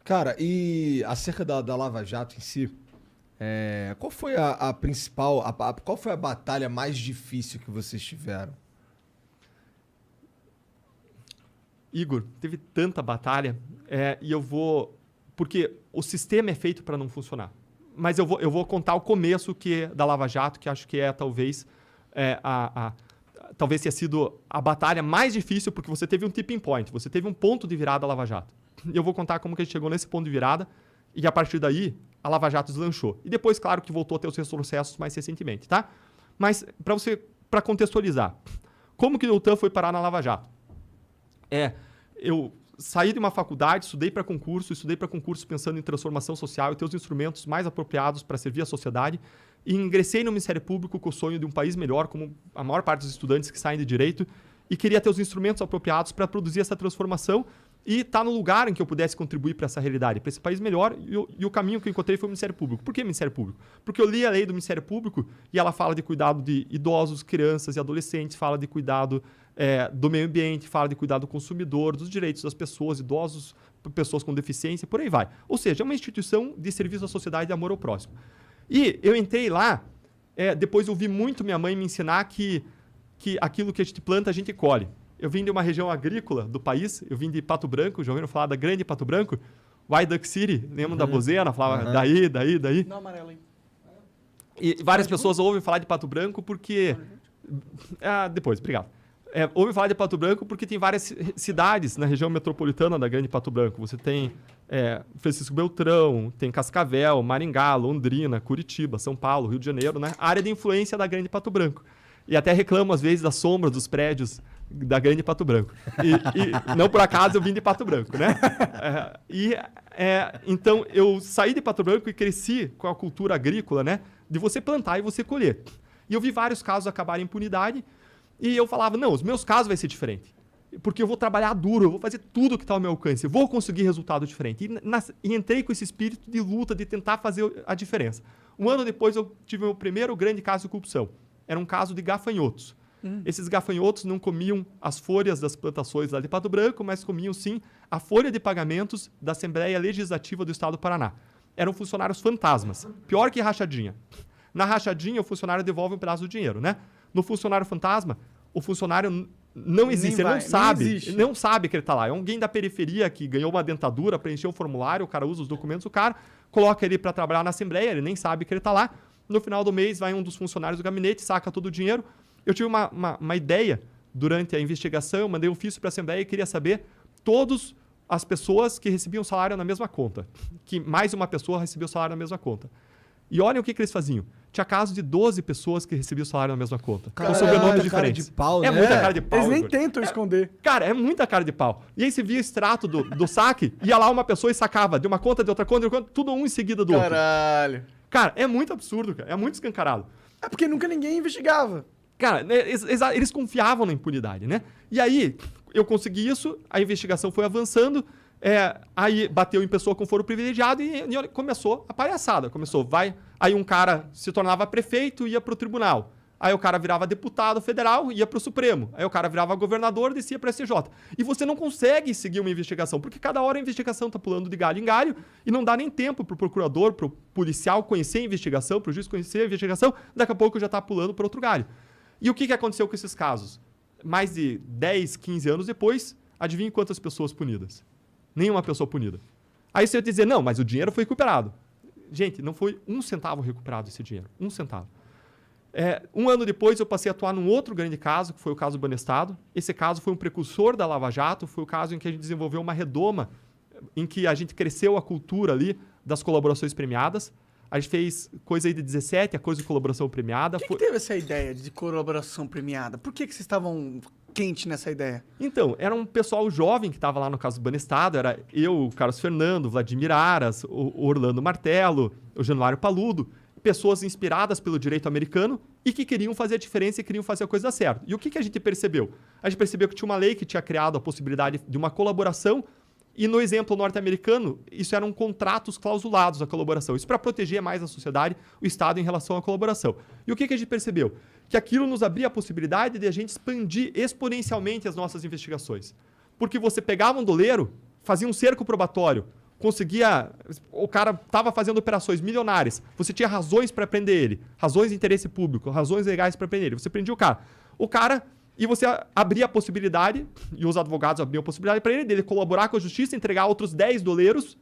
Cara, e acerca da Lava Jato em si, qual foi a principal, qual foi a batalha mais difícil que vocês tiveram? Igor, teve tanta batalha e eu vou... Porque o sistema é feito para não funcionar. Mas eu vou contar o começo da Lava Jato, que acho que talvez talvez tenha sido a batalha mais difícil, porque você teve um tipping point, você teve um ponto de virada da Lava Jato. E eu vou contar como que a gente chegou nesse ponto de virada e a partir daí a Lava Jato deslanchou. E depois, claro, que voltou a ter os seus processos mais recentemente, tá? Mas para contextualizar, como que o Deltan foi parar na Lava Jato? Eu saí de uma faculdade, estudei para concurso pensando em transformação social e ter os instrumentos mais apropriados para servir a sociedade e ingressei no Ministério Público com o sonho de um país melhor, como a maior parte dos estudantes que saem de direito, e queria ter os instrumentos apropriados para produzir essa transformação e estar no lugar em que eu pudesse contribuir para essa realidade, para esse país melhor, e o caminho que eu encontrei foi o Ministério Público. Por que Ministério Público? Porque eu li a lei do Ministério Público e ela fala de cuidado de idosos, crianças e adolescentes, fala de cuidado do meio ambiente, fala de cuidado do consumidor, dos direitos das pessoas, idosos, pessoas com deficiência, por aí vai. Ou seja, é uma instituição de serviço à sociedade e de amor ao próximo. E eu entrei lá, depois eu vi muito minha mãe me ensinar que aquilo que a gente planta, a gente colhe. Eu vim de uma região agrícola do país, eu vim de Pato Branco, já ouviram falar da grande Pato Branco? White Duck City, lembram da Bozena? Falava daí. Não, amarelo, hein? E várias pessoas ouvem falar de Pato Branco porque... depois, obrigado. Ouvem falar de Pato Branco porque tem várias cidades na região metropolitana da grande Pato Branco. Você tem Francisco Beltrão, tem Cascavel, Maringá, Londrina, Curitiba, São Paulo, Rio de Janeiro, né? A área de influência da grande Pato Branco. E até reclamo, às vezes, da sombra dos prédios da grande Pato Branco. E não por acaso eu vim de Pato Branco, né? Então, eu saí de Pato Branco e cresci com a cultura agrícola, né? De você plantar e você colher. E eu vi vários casos acabarem em impunidade e eu falava, não, os meus casos vai ser diferente. Porque eu vou trabalhar duro, eu vou fazer tudo que está ao meu alcance, eu vou conseguir resultado diferente. E entrei com esse espírito de luta, de tentar fazer a diferença. Um ano depois, eu tive o meu primeiro grande caso de corrupção. Era um caso de gafanhotos. Esses gafanhotos não comiam as folhas das plantações lá de Pato Branco, mas comiam, sim, a folha de pagamentos da Assembleia Legislativa do Estado do Paraná. Eram funcionários fantasmas. Pior que rachadinha. Na rachadinha, o funcionário devolve um pedaço do dinheiro, né? No funcionário fantasma, o funcionário não existe, ele não sabe que ele está lá. É alguém da periferia que ganhou uma dentadura, preencheu um formulário, o cara usa os documentos do cara, coloca ele para trabalhar na Assembleia, ele nem sabe que ele está lá. No final do mês, vai um dos funcionários do gabinete, saca todo o dinheiro. Eu tive uma ideia durante a investigação, eu mandei um ofício para a Assembleia e queria saber todas as pessoas que recebiam salário na mesma conta. Que mais uma pessoa recebeu salário na mesma conta. E olhem o que eles faziam. Tinha casos de 12 pessoas que recebiam salário na mesma conta. Com sobrenomes diferentes. Cara de pau, né? Muita cara de pau. Eles nem tentam esconder. Cara, é muita cara de pau. E aí você via o extrato do saque, ia lá uma pessoa e sacava de uma conta, de outra conta, tudo um em seguida do outro. Caralho. Cara, é muito absurdo, cara. É muito escancarado. É porque nunca ninguém investigava. Cara, eles confiavam na impunidade, né? E aí, eu consegui isso, a investigação foi avançando, aí bateu em pessoa com foro privilegiado e começou a palhaçada. Aí um cara se tornava prefeito e ia pro tribunal. Aí o cara virava deputado federal e ia pro Supremo. Aí o cara virava governador e descia pro STJ. E você não consegue seguir uma investigação, porque cada hora a investigação tá pulando de galho em galho e não dá nem tempo pro procurador, pro policial conhecer a investigação, pro juiz conhecer a investigação, daqui a pouco já tá pulando para outro galho. E o que aconteceu com esses casos? Mais de 10, 15 anos depois, adivinhe quantas pessoas punidas? Nenhuma pessoa punida. Aí você vai dizer, não, mas o dinheiro foi recuperado. Gente, não foi um centavo recuperado esse dinheiro. Um centavo. Um ano depois, eu passei a atuar num outro grande caso, que foi o caso Banestado. Esse caso foi um precursor da Lava Jato, foi o caso em que a gente desenvolveu uma redoma, em que a gente cresceu a cultura ali das colaborações premiadas. A gente fez coisa aí de 17, a coisa de colaboração premiada. Quem que teve essa ideia de colaboração premiada? Por que vocês estavam quente nessa ideia? Então, era um pessoal jovem que estava lá no caso do Banestado. Era eu, o Carlos Fernando, o Vladimir Aras, o Orlando Martello, o Januário Paludo. Pessoas inspiradas pelo direito americano e que queriam fazer a diferença e queriam fazer a coisa dar certo. E o que a gente percebeu? A gente percebeu que tinha uma lei que tinha criado a possibilidade de uma colaboração e no exemplo norte-americano, isso eram contratos clausulados, a colaboração. Isso para proteger mais a sociedade, o Estado em relação à colaboração. E o que a gente percebeu? Que aquilo nos abria a possibilidade de a gente expandir exponencialmente as nossas investigações. Porque você pegava um doleiro, fazia um cerco probatório, conseguia... O cara estava fazendo operações milionárias. Você tinha razões para prender ele. Razões de interesse público, razões legais para prender ele. Você prendia o cara. E você abria a possibilidade, e os advogados abriam a possibilidade para ele, dele colaborar com a justiça, entregar outros 10 doleiros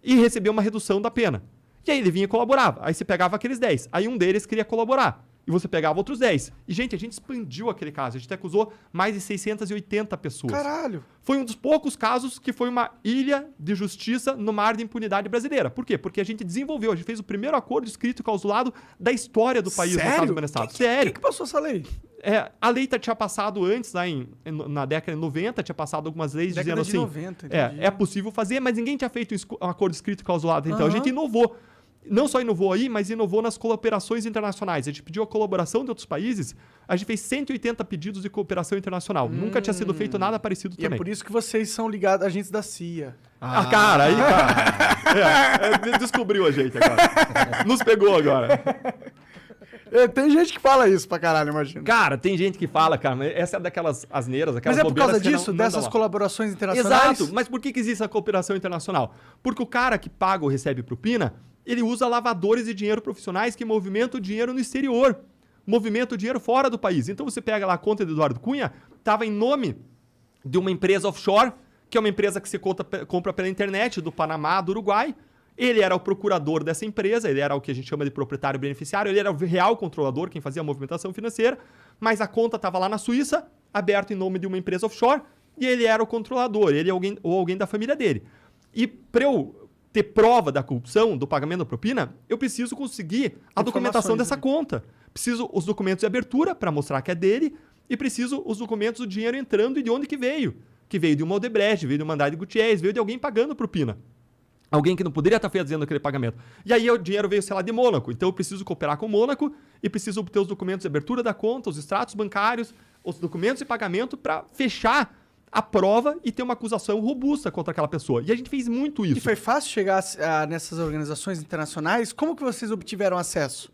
e receber uma redução da pena. E aí ele vinha e colaborava. Aí você pegava aqueles 10. Aí um deles queria colaborar. E você pegava outros 10. E, gente, a gente expandiu aquele caso. A gente acusou mais de 680 pessoas. Caralho! Foi um dos poucos casos que foi uma ilha de justiça no mar de impunidade brasileira. Por quê? Porque a gente desenvolveu, a gente fez o primeiro acordo escrito e clausulado da história do país, no caso do Banestado. Sério? Quem que passou essa lei? A lei tinha passado antes, lá na década de 90, tinha passado algumas leis Década dizendo de assim... 90, é possível fazer, mas ninguém tinha feito um acordo escrito e clausulado. Então a gente inovou. Não só inovou aí, mas inovou nas cooperações internacionais. A gente pediu a colaboração de outros países. A gente fez 180 pedidos de cooperação internacional. Nunca tinha sido feito nada parecido E também. é por isso que vocês são ligados a agentes da CIA. Cara, aí, cara. Descobriu a gente agora. Nos pegou agora. Tem gente que fala isso pra caralho, imagina. Cara, tem gente que fala, cara, mas essa é daquelas asneiras, aquelas Mas é por causa bobeiras que disso, não dessas dá lá. colaborações internacionais? Exato, mas por que existe a cooperação internacional? Porque o cara que paga ou recebe propina, ele usa lavadores de dinheiro profissionais que movimentam o dinheiro no exterior. Movimentam o dinheiro fora do país. Então você pega lá a conta do Eduardo Cunha, estava em nome de uma empresa offshore, que é uma empresa que se compra pela internet, do Panamá, do Uruguai. Ele era o procurador dessa empresa, ele era o que a gente chama de proprietário beneficiário, ele era o real controlador, quem fazia a movimentação financeira, mas a conta estava lá na Suíça, aberta em nome de uma empresa offshore, e ele era o controlador, ele ou alguém da família dele. E para eu ter prova da corrupção, do pagamento da propina, eu preciso conseguir a documentação dessa conta. Preciso os documentos de abertura para mostrar que é dele e preciso os documentos do dinheiro entrando e de onde que veio. Que veio de uma Odebrecht, veio de uma Andrade Gutierrez, veio de alguém pagando propina. Alguém que não poderia estar fazendo aquele pagamento. E aí o dinheiro veio, sei lá, de Mônaco. Então eu preciso cooperar com o Mônaco e preciso obter os documentos de abertura da conta, os extratos bancários, os documentos de pagamento para fechar a prova e ter uma acusação robusta contra aquela pessoa. E a gente fez muito isso. E foi fácil chegar nessas organizações internacionais? Como que vocês obtiveram acesso?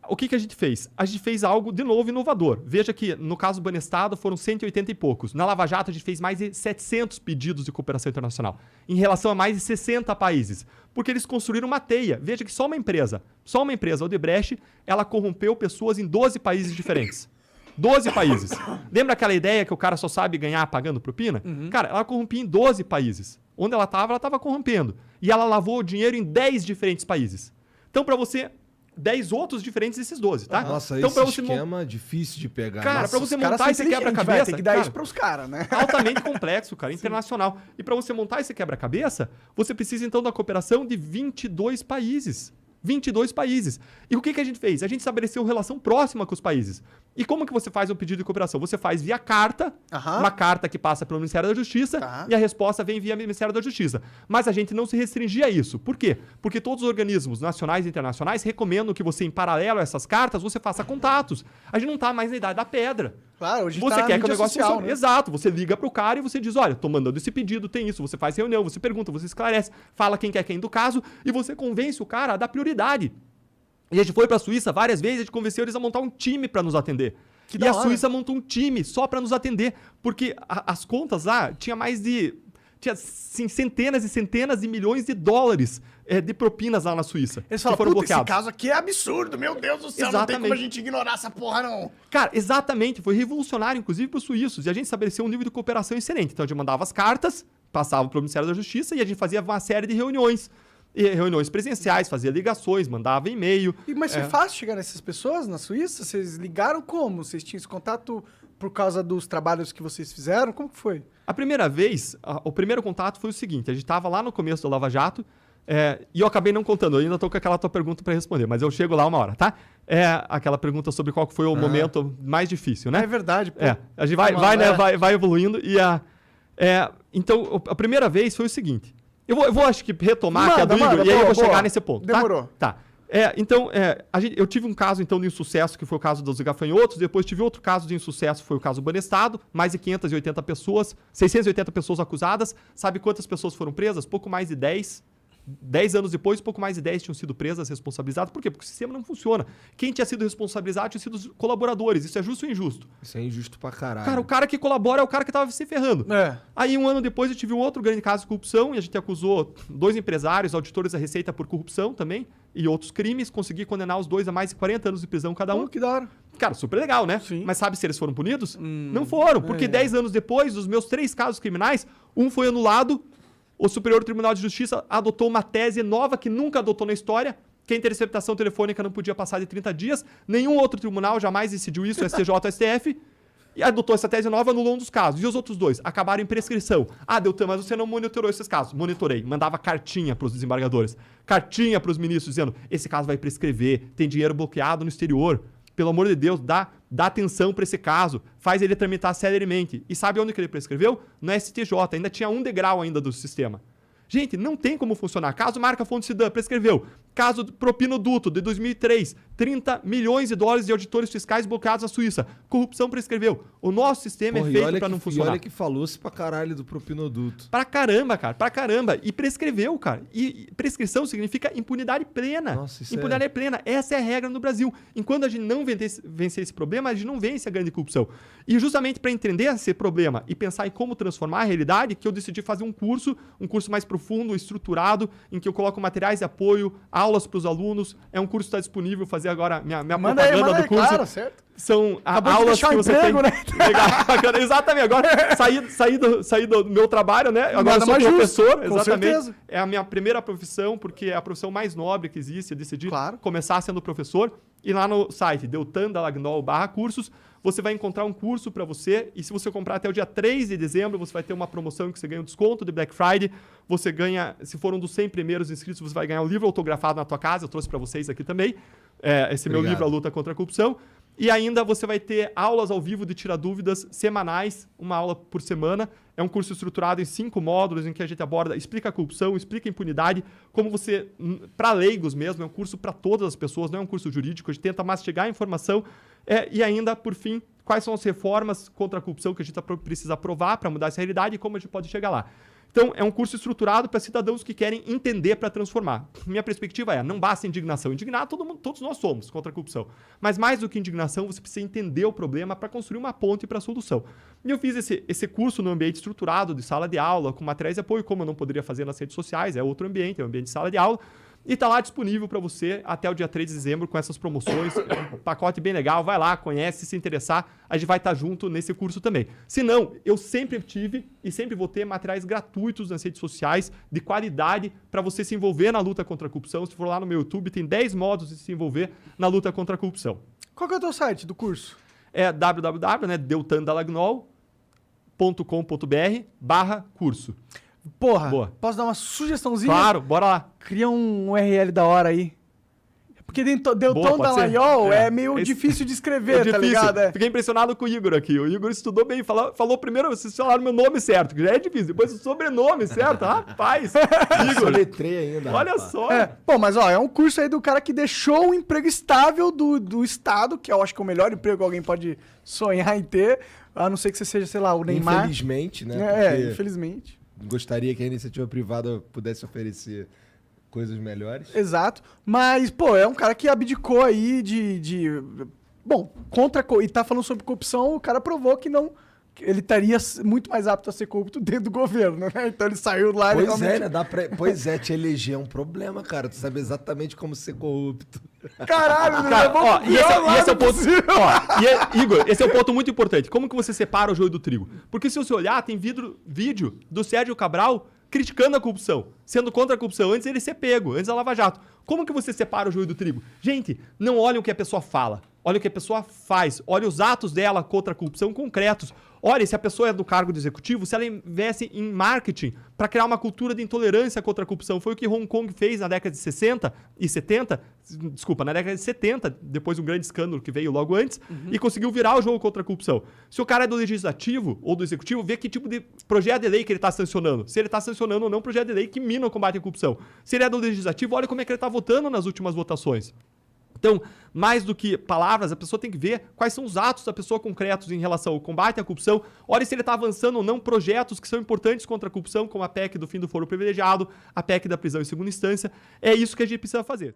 O que a gente fez? A gente fez algo, de novo, inovador. Veja que, no caso do Banestado, foram 180 e poucos. Na Lava Jato, a gente fez mais de 700 pedidos de cooperação internacional, em relação a mais de 60 países. Porque eles construíram uma teia. Veja que só uma empresa, a Odebrecht, ela corrompeu pessoas em 12 países diferentes. 12 países. Lembra aquela ideia que o cara só sabe ganhar pagando propina? Cara, ela corrompia em 12 países. Onde ela estava corrompendo. E ela lavou o dinheiro em 10 diferentes países. Então, para você... 10 outros diferentes desses 12, tá? Nossa, então, esse esquema é difícil de pegar. Cara, pra você montar esse Vai quebra-cabeça... ter que dar isso pros caras, né? Altamente complexo, cara, internacional. E para você montar esse quebra-cabeça, você precisa, então, da cooperação de 22 países. 22 países. E o que a gente fez? A gente estabeleceu relação próxima com os países. E como que você faz um pedido de cooperação? Você faz via carta, uma carta que passa pelo Ministério da Justiça, e a resposta vem via Ministério da Justiça. Mas a gente não se restringia a isso. Por quê? Porque todos os organismos nacionais e internacionais recomendam que você, em paralelo a essas cartas, você faça contatos. A gente não está mais na idade da pedra. Claro, hoje você quer que o negócio social, funcione. né? Exato. Você liga pro cara e você diz, olha, tô mandando esse pedido, tem isso. Você faz reunião, você pergunta, você esclarece, fala quem quer quem do caso e você convence o cara a dar prioridade. E a gente foi pra Suíça várias vezes, a gente convenceu eles a montar um time para nos atender. E a Suíça montou um time só para nos atender, porque as contas lá tinha assim, centenas e centenas de milhões de dólares de propinas lá na Suíça. Eles falam, que foram puta, esse bloqueados. caso aqui é absurdo, meu Deus do céu, não tem como a gente ignorar essa porra, não. Cara, exatamente, foi revolucionário, inclusive, para os suíços, e a gente estabeleceu um nível de cooperação excelente. Então, a gente mandava as cartas, passava para o Ministério da Justiça, e a gente fazia uma série de reuniões. Reuniões presenciais, fazia ligações, mandava e-mail. Mas foi fácil chegar nessas pessoas na Suíça? Vocês ligaram como? Vocês tinham esse contato por causa dos trabalhos que vocês fizeram? Como que foi? A primeira vez, o primeiro contato foi o seguinte, a gente estava lá no começo do Lava Jato, e eu acabei não contando, eu ainda estou com aquela tua pergunta para responder, mas eu chego lá uma hora, tá? Aquela pergunta sobre qual foi o momento mais difícil, né? É verdade, pô. A gente vai evoluindo então, a primeira vez foi o seguinte, eu vou acho que retomar aqui a do Igor, e aí eu vou chegar nesse ponto, Demorou. Tá. Então, eu tive um caso, então, de insucesso, que foi o caso dos gafanhotos, depois tive outro caso de insucesso, foi o caso do Banestado, mais de 580 pessoas, 680 pessoas acusadas, sabe quantas pessoas foram presas? Pouco mais de 10. 10 anos depois, pouco mais de 10 tinham sido presas, responsabilizadas. Por quê? Porque o sistema não funciona. Quem tinha sido responsabilizado tinha sido os colaboradores. Isso é justo ou injusto? Isso é injusto pra caralho. Cara, o cara que colabora é o cara que tava se ferrando. Aí, um ano depois, eu tive um outro grande caso de corrupção e a gente acusou 2 empresários, auditores da Receita por corrupção também e outros crimes. Consegui condenar os 2 a mais de 40 anos de prisão cada um. Que da hora. Cara, super legal, né? Sim. Mas sabe se eles foram punidos? Não foram, porque 10 anos depois, dos meus 3 casos criminais, um foi anulado, o Superior Tribunal de Justiça adotou uma tese nova que nunca adotou na história, que a interceptação telefônica não podia passar de 30 dias, nenhum outro tribunal jamais decidiu isso, STJ ou STF, e adotou essa tese nova, anulou um dos casos. E os outros 2 acabaram em prescrição. Ah, Deltan, mas você não monitorou esses casos. Monitorei. Mandava cartinha para os desembargadores. Cartinha para os ministros, dizendo, esse caso vai prescrever, tem dinheiro bloqueado no exterior. Pelo amor de Deus, dá atenção para esse caso, faz ele tramitar celeremente. E sabe onde que ele prescreveu? No STJ, ainda tinha um degrau ainda do sistema. Gente, não tem como funcionar. Caso Marca Fonte Sidan, prescreveu. Caso Propino Duto, de 2003, 30 milhões de dólares de auditores fiscais bloqueados na Suíça. Corrupção prescreveu. O nosso sistema é feito para não funcionar. E olha que falou-se pra caralho do propinoduto. Pra caramba, cara, pra caramba. E prescreveu, cara. E prescrição significa impunidade plena. Nossa, isso impunidade plena. Essa é a regra no Brasil. Enquanto a gente não vencer esse problema, a gente não vence a grande corrupção. E justamente para entender esse problema e pensar em como transformar a realidade, que eu decidi fazer um curso mais profundo, estruturado, em que eu coloco materiais de apoio, aulas para os alunos. É um curso que está disponível, fazer agora minha propaganda do curso. Claro, certo. São aulas que você emprego, tem. Né? Legal, bacana. Exatamente. Agora saí do meu trabalho, né? Agora sou professor. Justo, exatamente. Com certeza. É a minha primeira profissão, porque é a profissão mais nobre que existe. Eu decidi começar sendo professor. E lá no site, deltandalagnol/cursos, você vai encontrar um curso para você. E se você comprar até o dia 3 de dezembro, você vai ter uma promoção que você ganha um desconto de Black Friday. Você ganha, se for um dos 100 primeiros inscritos, você vai ganhar um livro autografado na tua casa. Eu trouxe para vocês aqui também. Esse meu livro, A Luta contra a Corrupção. E ainda você vai ter aulas ao vivo de tirar dúvidas semanais, uma aula por semana. É um curso estruturado em 5 módulos em que a gente aborda, explica a corrupção, explica a impunidade, como você, para leigos mesmo, é um curso para todas as pessoas, não é um curso jurídico, a gente tenta mastigar a informação. E ainda, por fim, quais são as reformas contra a corrupção que a gente precisa aprovar para mudar essa realidade e como a gente pode chegar lá. Então, é um curso estruturado para cidadãos que querem entender para transformar. Minha perspectiva é, não basta indignação. Indignar todos nós somos contra a corrupção. Mas mais do que indignação, você precisa entender o problema para construir uma ponte para a solução. E eu fiz esse curso no ambiente estruturado de sala de aula, com materiais de apoio, como eu não poderia fazer nas redes sociais, é outro ambiente, é um ambiente de sala de aula. E está lá disponível para você até o dia 3 de dezembro com essas promoções. Um pacote bem legal. Vai lá, conhece, se interessar. A gente vai estar junto nesse curso também. Se não, eu sempre tive e sempre vou ter materiais gratuitos nas redes sociais de qualidade para você se envolver na luta contra a corrupção. Se for lá no meu YouTube, tem 10 modos de se envolver na luta contra a corrupção. Qual que é o teu site do curso? É www.deltandalagnol.com.br/curso. Porra, Boa. Posso dar uma sugestãozinha? Claro, bora lá. Cria um URL da hora aí. Porque Deltan Dallagnol é meio difícil de escrever, tá ligado? Fiquei impressionado com o Igor aqui. O Igor estudou bem, falou primeiro, vocês falaram meu nome certo, que já é difícil. Depois o sobrenome certo, rapaz. Igor. Letrei ainda. Olha só. Pô, mas ó, é um curso aí do cara que deixou o emprego estável do Estado, que eu acho que é o melhor emprego que alguém pode sonhar em ter, a não ser que você seja, sei lá, o Neymar. Infelizmente, né? Infelizmente. Gostaria que a iniciativa privada pudesse oferecer coisas melhores. Exato. Mas, pô, é um cara que abdicou aí Bom, e tá falando sobre corrupção, o cara provou que não... Ele estaria muito mais apto a ser corrupto dentro do governo, né? Então ele saiu lá... Pois é, te eleger é um problema, cara. Tu sabe exatamente como ser corrupto. Caralho, cara, esse é o ponto. Igor, esse é um ponto muito importante. Como que você separa o joio do trigo? Porque se você olhar, tem vídeo do Sérgio Cabral criticando a corrupção, sendo contra a corrupção, antes ele ser pego, antes da Lava Jato. Como que você separa o joio do trigo? Gente, não olhem o que a pessoa fala, olha o que a pessoa faz, olha os atos dela contra a corrupção concretos. Olha, se a pessoa é do cargo de executivo, se ela investe em marketing para criar uma cultura de intolerância contra a corrupção. Foi o que Hong Kong fez na década de 60 e 70, na década de 70, depois de um grande escândalo que veio logo antes, e conseguiu virar o jogo contra a corrupção. Se o cara é do legislativo ou do executivo, vê que tipo de projeto de lei que ele está sancionando. Se ele está sancionando ou não um projeto de lei que mina o combate à corrupção. Se ele é do legislativo, olha como é que ele está votando nas últimas votações. Então, mais do que palavras, a pessoa tem que ver quais são os atos da pessoa concretos em relação ao combate à corrupção. Olha se ele está avançando ou não projetos que são importantes contra a corrupção, como a PEC do fim do foro privilegiado, a PEC da prisão em segunda instância. É isso que a gente precisa fazer.